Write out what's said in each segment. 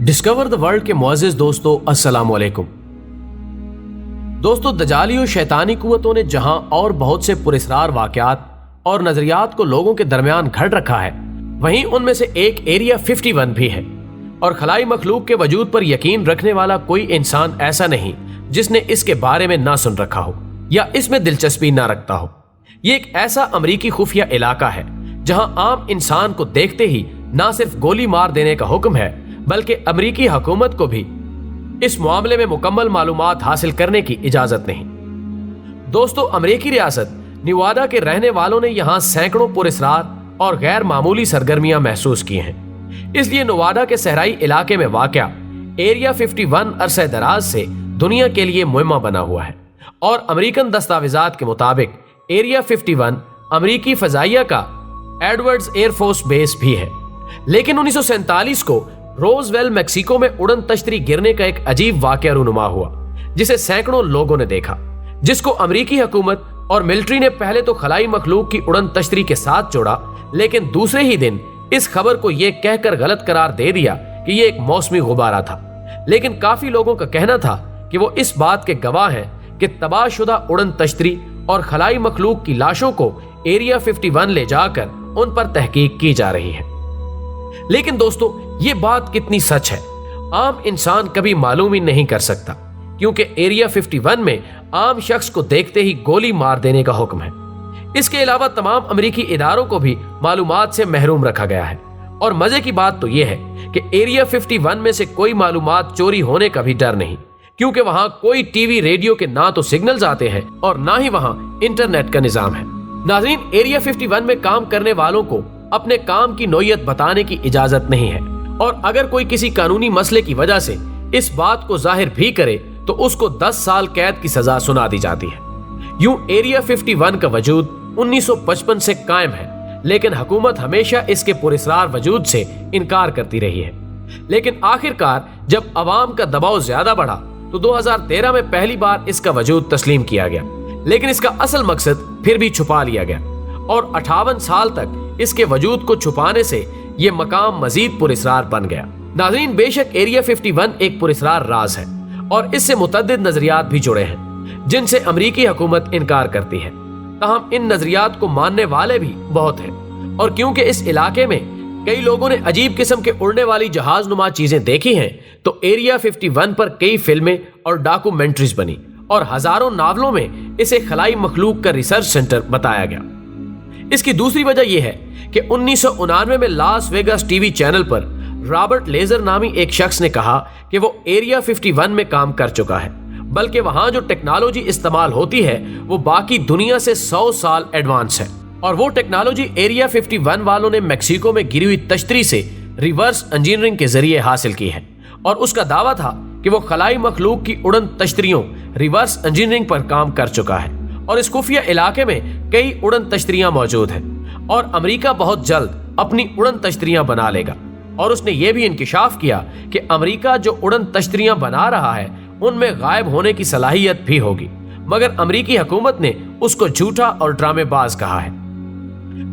Discover the world के मुअज़्ज़िज़ दोस्तों, अस्सलाम वालेकुम। दोस्तों, दजाली और शैतानी कुव्वतों ने जहां और बहुत से पुरस्रार वाक़यात और नजरियात को लोगों के दरमियान घड़ रखा है, वहीं उनमें से एक एरिया 51 भी है। और खलाई मखलूक के वजूद पर यकीन रखने वाला कोई इंसान ऐसा नहीं जिसने इसके बारे में ना सुन रखा हो या इसमें दिलचस्पी ना रखता हो। ये एक ऐसा अमरीकी खुफिया इलाका है जहां आम इंसान को देखते ही ना सिर्फ गोली मार देने का हुक्म है, बल्कि अमरीकी हुकूमत को भी इस मामले में मुकम्मल मालूमात हासिल करने की इजाजत नहीं। दोस्तों, अमरीकी रियासत निवादा के रहने वालों ने यहाँ सैकड़ों पुरस्रार और गैर मामूली सरगर्मियां महसूस की हैं। इसलिए नवादा के सहराई इलाके में वाक़या एरिया 51 अरसे दराज से दुनिया के लिए मुहिम्मा बना हुआ है। और अमेरिकन दस्तावेजात के मुताबिक एरिया 51 अमरीकी फजाइया का एडवर्ड्स एयरफोर्स बेस भी है। लेकिन 1947 को रोजवेल मैक्सिको में उड़न तश्तरी गिरने का एक अजीब वाक़या रूनुमा हुआ, जिसे सैकड़ों लोगों ने देखा, जिसको अमरीकी हुकूमत और मिलिट्री ने पहले तो खलाई मखलूक की उड़न तश्तरी के साथ जोड़ा, लेकिन दूसरे ही दिन इस खबर को यह कहकर गलत करार दे दिया कि यह एक मौसमी गुब्बारा था। लेकिन काफी लोगों का कहना था कि वो इस बात के गवाह हैं कि तबाहशुदा उड़न तश्तरी और खलाई मखलूक की लाशों को एरिया 51 ले जाकर उन पर तहकीक की जा रही है। लेकिन दोस्तों, ये बात कितनी सच है, आम इंसान कभी मालूम ही नहीं कर सकता, क्योंकि एरिया 51 में आम शख्स को देखते ही गोली मार देने का हुक्म है। इसके अलावा तमाम अमरीकी इदारों को भी मालूमात से महरूम रखा गया है। और मजे की बात तो यह है कि एरिया 51 में से कोई मालूमात चोरी होने का भी डर नहीं, क्योंकि वहां कोई टीवी रेडियो के ना तो सिग्नल्स आते हैं और ना ही वहां इंटरनेट का निजाम है। नाज़रीन, एरिया 51 में काम करने वालों को अपने काम की नोयत बताने की इजाजत नहीं है, और अगर कोई किसी कानूनी मसले की वजह से इस बात को जाहिर भी करे तो उसको 10 साल कैद की सजा सुना दी जाती है। यूं एरिया 51 का वजूद 1955 से कायम है, लेकिन हुकूमत हमेशा इसके पुरस्रार वजूद से इनकार करती रही है। लेकिन आखिरकार जब अवाम का दबाव ज्यादा बढ़ा तो 2013 में पहली बार इसका वजूद तस्लीम किया गया, लेकिन इसका असल मकसद फिर भी छुपा लिया गया और 58 साल तक इसके वजूद को छुपाने से यह मकाम मजीद पुरस्रार बन गया। नाज़रीन, बेशक एरिया 51 एक पुरस्रार राज है और इससे मुतअद्दिद नजरियात भी जुड़े हैं जिनसे अमरीकी हुकूमत इनकार करती है। ताहम इन नजरियात को मानने वाले भी बहुत हैं, और क्योंकि इस इलाके में कई लोगों ने अजीब किस्म के उड़ने वाली जहाज नुमा चीजें देखी हैं, तो एरिया 51 पर कई फिल्में और डॉक्यूमेंट्रीज बनी और हजारों नावलों में इसे खलाई मखलूक का रिसर्च सेंटर बताया गया। इसकी दूसरी वजह यह है कि 1999 में लास वेगास टीवी चैनल पर रॉबर्ट लेजर नामी एक शख्स ने कहा कि वो एरिया 51 में काम कर चुका है, बल्कि वहां जो टेक्नोलॉजी इस्तेमाल होती है वो बाकी दुनिया से 100 साल एडवांस है। और वो टेक्नोलॉजी एरिया 51 वालों ने मैक्सिको में गिरी हुई तश्तरी से रिवर्स इंजीनियरिंग के जरिए हासिल की है। और उसका दावा था कि वो खलाई मखलूक की उड़न तश्तरियों रिवर्स इंजीनियरिंग पर काम कर चुका है, और इस खुफिया इलाके में कई उड़न तश्तरियां मौजूद हैं और अमेरिका बहुत जल्द अपनी उड़न तश्तरियां बना लेगा। और उसने ये भी इंकिशाफ किया कि अमेरिका जो उड़न तश्तरियां बना रहा है उनमें गायब होने की सलाहियत भी होगी, मगर अमरीकी हुकूमत ने उसको झूठा और ड्रामेबाज कहा है।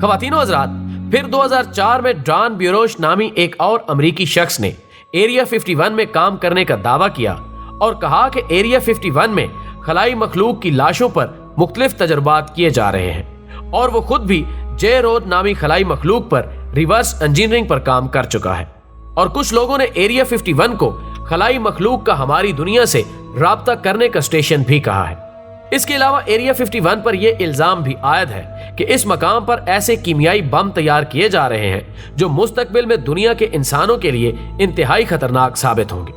ख़वातीनो हज़रात, फिर 2004 में डॉन ब्यूरोश नामी एक और अमरीकी शख्स ने एरिया 51 में काम करने का दावा किया और कहा कि एरिया 51 में खलाई मखलूक की लाशों पर मुख्तलिफ तजर्बात किए जा रहे हैं, और वो खुद भी जे रोड नामी खलाई मखलूक पर रिवर्स इंजीनियरिंग पर काम कर चुका है। और कुछ लोगों ने एरिया 51 को खलाई मखलूक का हमारी दुनिया से राब्ता करने का स्टेशन भी कहा है। इसके अलावा एरिया 51 पर यह इल्जाम भी आयद है कि इस मकाम पर ऐसे कीमियाई बम तैयार किए जा रहे हैं जो मुस्तकबिल में दुनिया के इंसानों के लिए इंतहाई खतरनाक साबित होंगे।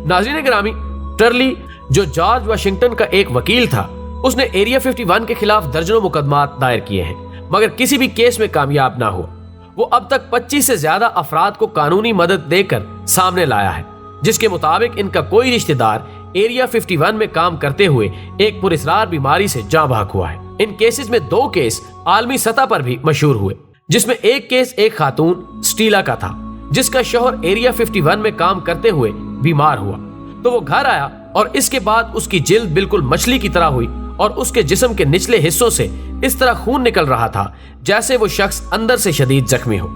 नाज़रीन गिरामी, टर्ली जो जॉर्ज वाशिंगटन का एक वकील था, उसने एरिया 51 के खिलाफ दर्जनों मुकदमात दायर किए हैं, मगर किसी भी केस में कामयाब ना हुआ। वो अब तक 25 से ज्यादा अफराद को कानूनी मदद देकर सामने लाया है, जिसके मुताबिक इनका कोई रिश्तेदार एरिया 51 में काम करते हुए एक पुरस्रार बीमारी से जाँ भाग हुआ है। इन केसेस में 2 केस आलमी सतह पर भी मशहूर हुए, जिसमें एक केस एक खातून स्टीला का था जिसका शौहर एरिया 51 में काम करते हुए बीमार हुआ। तो वो घर आया और इसके बाद उसकी जिल्द बिल्कुल मछली की तरह हुई और उसके जिस्म के निचले हिस्सों से इस तरह खून निकल रहा था जैसे वो शख्स अंदर से शदीद जख्मी हो।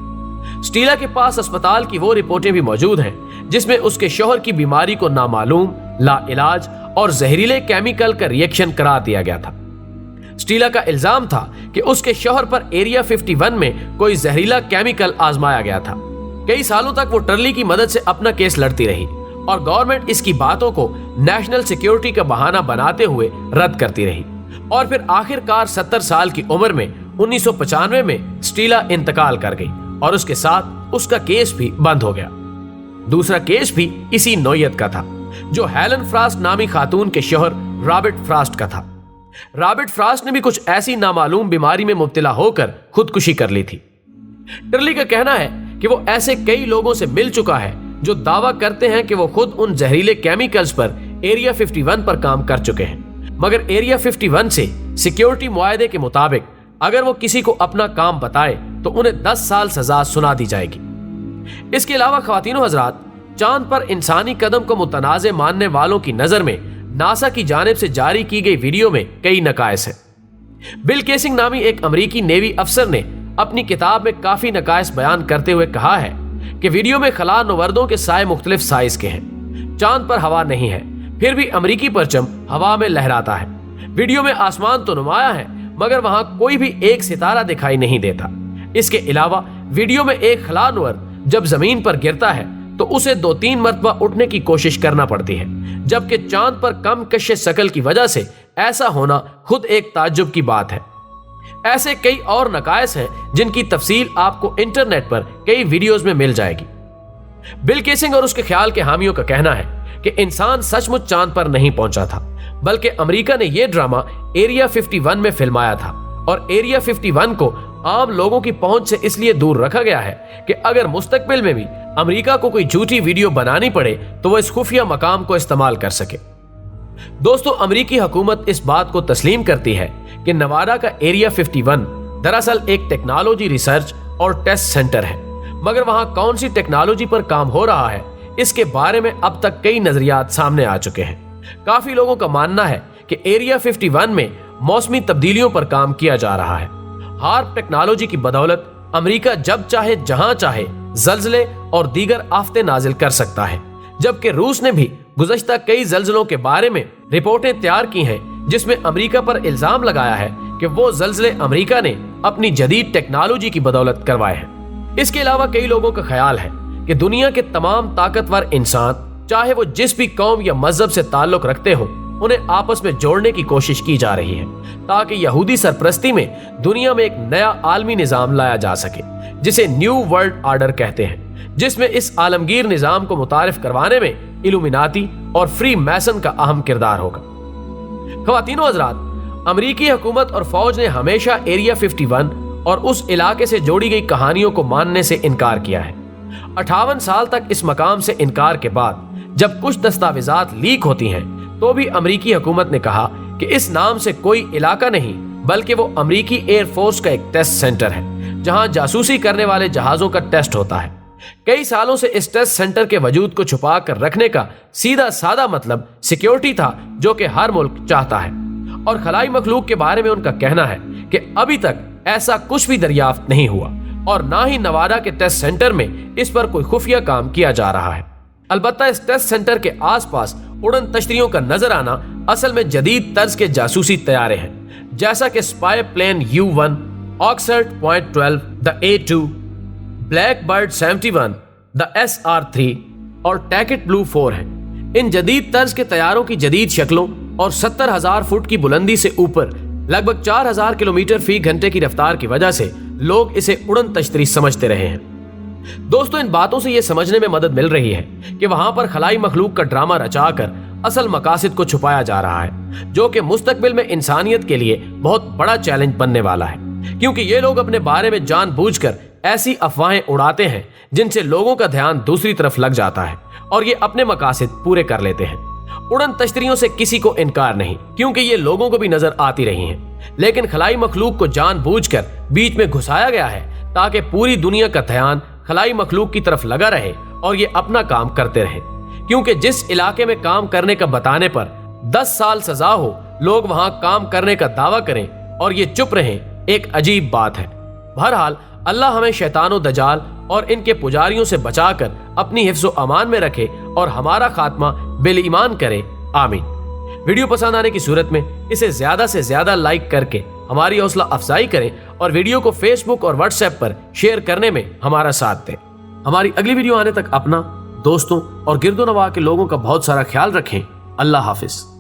स्टीला के पास अस्पताल की वो रिपोर्टें भी मौजूद हैं जिसमें उसके शौहर की बीमारी को नामालूम, ला इलाज और जहरीले केमिकल का रिएक्शन करार दिया गया था। स्टीला का इल्जाम था कि उसके शौहर पर एरिया 51 में कोई जहरीला केमिकल आजमाया गया था। कई सालों तक वो टर्ली की मदद से अपना केस लड़ती रही और गवर्नमेंट इसकी बातों को नेशनल सिक्योरिटी का बहाना बनाते हुए रद्द करती रही। और फिर आखिरकार 70 साल की उम्र में 1995 में स्टीला इंतकाल कर गई और उसके साथ उसका केस भी बंद हो गया। दूसरा केस भी इसी नौयत का था, जो हेलन फ्रास्ट नामी खातून के शौहर रॉबर्ट फ्रास्ट का था। रॉबर्ट फ्रास्ट ने भी कुछ ऐसी नामालूम बीमारी में मुब्तला होकर खुदकुशी कर ली थी। टर्ली का कहना है कि वो ऐसे कई लोगों से मिल चुका है जो दावा करते हैं कि वो खुद उन जहरीले केमिकल्स पर एरिया 51 पर काम कर चुके हैं, मगर एरिया 51 से सिक्योरिटी मुआहदे के मुताबिक अगर वो किसी को अपना काम बताए तो उन्हें 10 साल सजा सुना दी जाएगी। इसके अलावा ख्वातीनो हजरात, चांद पर इंसानी कदम को मुतनाज़े मानने वालों की नजर में नासा की जानिब से जारी की गई वीडियो में कई नकायस हैं। बिल केसिंग नामी एक अमरीकी नेवी अफसर ने अपनी किताब में काफी नकायस बयान करते हुए कहा है कि वीडियो में खला नुवर्दों के साए मुख्तलिफ साइज के हैं। चांद पर हवा नहीं है, फिर भी अमरीकी परचम हवा में लहराता है। वीडियो में आसमान तो नुमाया है, मगर वहां कोई भी एक सितारा दिखाई नहीं देता। इसके अलावा वीडियो में एक खला नुवर्द जब जमीन पर गिरता है तो उसे 2-3 मरतबा उठने की कोशिश करना पड़ती है, जबकि चांद पर कम कश्श शकल की वजह से ऐसा होना खुद एक ताज्जुब की बात है। ऐसे कई और नकायस हैं जिनकी तफसील आपको इंटरनेट पर कई वीडियोस में मिल जाएगी। बिल केसिंग और उसके ख्याल के हामियों का कहना है कि इंसान सचमुच चांद पर नहीं पहुंचा था, बल्कि अमेरिका ने यह ड्रामा एरिया 51 में फिल्माया था और एरिया 51 को आम लोगों की पहुंच से इसलिए दूर रखा गया है कि अगर मुस्तकबिल में भी अमेरिका को कोई झूठी वीडियो बनानी पड़े तो वह इस खुफिया मकाम को इस्तेमाल कर सके। दोस्तों, अमेरिकी हुकूमत इस बात को तस्लीम करती है कि नवादा का एरिया 51 दरअसल एक टेक्नोलॉजी रिसर्च और टेस्ट सेंटर है, मगर वहां कौन सी टेक्नोलॉजी पर काम हो रहा है इसके बारे में अब तक कई नजरियात सामने आ चुके हैं। काफी लोगों का मानना है कि एरिया 51 में मौसमी तब्दीलियों पर काम किया जा रहा है। हार्प टेक्नोलॉजी की बदौलत अमेरिका जब चाहे जहां चाहे जल्जले और दीगर आफतें नाजिल कर सकता है, जबकि रूस ने भी गुज़श्ता कई जल्जलों के बारे में रिपोर्टें तैयार की हैं जिसमें अमेरिका पर इल्जाम लगाया है कि वो जल्जले अमेरिका ने अपनी जदीद टेक्नोलॉजी की बदौलत करवाए हैं। इसके अलावा कई लोगों का ख्याल है कि दुनिया के तमाम ताकतवर इंसान, चाहे वो जिस भी कौम या मजहब से ताल्लुक रखते हो, उन्हें आपस में जोड़ने की कोशिश की जा रही है ताकि यहूदी सरपरस्ती में दुनिया में एक नया आलमी निजाम लाया जा सके जिसे न्यू वर्ल्ड ऑर्डर कहते हैं, जिसमें इस आलमगीर निजाम को मुतारिफ करवाने में इल्यूमिनाती और फ्री मैसन का अहम किरदार होगा। ख्वातीनो हजरात, अमरीकी हुकूमत और फौज ने हमेशा एरिया 51 और उस इलाके से जोड़ी गई कहानियों को मानने से इनकार किया है। 58 साल तक इस मकाम से इनकार के बाद जब कुछ दस्तावेजात लीक होती हैं तो भी अमरीकी हुकूमत ने कहा कि इस नाम से कोई इलाका नहीं बल्कि वो अमरीकी एयरफोर्स का एक टेस्ट सेंटर है जहां जासूसी करने वाले जहाजों का टेस्ट होता है। कई सालों से इस टेस्ट सेंटर के वजूद को छुपा कर रखने का सीधा सादा मतलब सिक्योरिटी था, जो कि हर मुल्क चाहता है। और खलाई मखलूक के बारे में उनका कहना है कि अभी तक ऐसा कुछ भी दरियाफ्त नहीं हुआ और ना ही नवादा के टेस्ट सेंटर में इस पर कोई खुफिया काम किया जा रहा है। अलबत्ता इस टेस्ट सेंटर के आसपास उड़न तश्तरियों का नजर आना असल में जदीद तर्ज के जासूसी तैयारे हैं, जैसा कि स्पाई प्लेन U1, ऑक्सर्ट.12, the A2, black bird 71, the SR3 और टैकेट ब्लू 4 हैं। इन जदीद तर्ज के तैयारों की जदीद शक्लों और 70,000 फुट की बुलंदी से ऊपर लगभग 4,000 किलोमीटर फी घंटे की रफ्तार की वजह से लोग इसे उड़न तश्तरी समझते रहे हैं। दोस्तों, इन बातों से यह समझने में मदद मिल रही है कि वहां पर खलाई मखलूक का ड्रामा रचाकर असल मकासद को छुपाया जा रहा है, जो कि मुस्तकबिल में इंसानियत के लिए बहुत बड़ा चैलेंज बनने वाला है, क्योंकि ये लोग अपने बारे में जानबूझकर ऐसी अफवाहें उड़ाते हैं जिनसे लोगों का ध्यान दूसरी तरफ लग जाता है और ये अपने मकासद पूरे कर लेते हैं। उड़न तश्तरियों से किसी को इनकार नहीं, क्योंकि ये लोगों को भी नजर आती रही हैं, लेकिन खलाई मखलूक को जानबूझकर बीच में घुसाया गया है ताकि पूरी दुनिया का ध्यान खलाई मखलूक की तरफ लगा रहे और ये अपना काम करते रहे, क्योंकि जिस इलाके में काम करने का बताने पर 10 साल सजा हो, लोग वहां काम करने का दावा करें और ये चुप रहें, एक अजीब बात है। बहरहाल, अल्लाह हमें शैतानो दजाल और इनके पुजारियों से बचाकर اپنی حفظ و امان میں رکھے اور ہمارا خاتمہ بالایمان کرے، آمین۔ ویڈیو پسند آنے کی صورت میں اسے زیادہ سے زیادہ لائک کر کے ہماری حوصلہ افزائی کریں اور ویڈیو کو فیس بک اور واٹس ایپ پر شیئر کرنے میں ہمارا ساتھ دیں۔ ہماری اگلی ویڈیو آنے تک اپنا، دوستوں اور گرد و نواح کے لوگوں کا بہت سارا خیال رکھیں۔ اللہ حافظ۔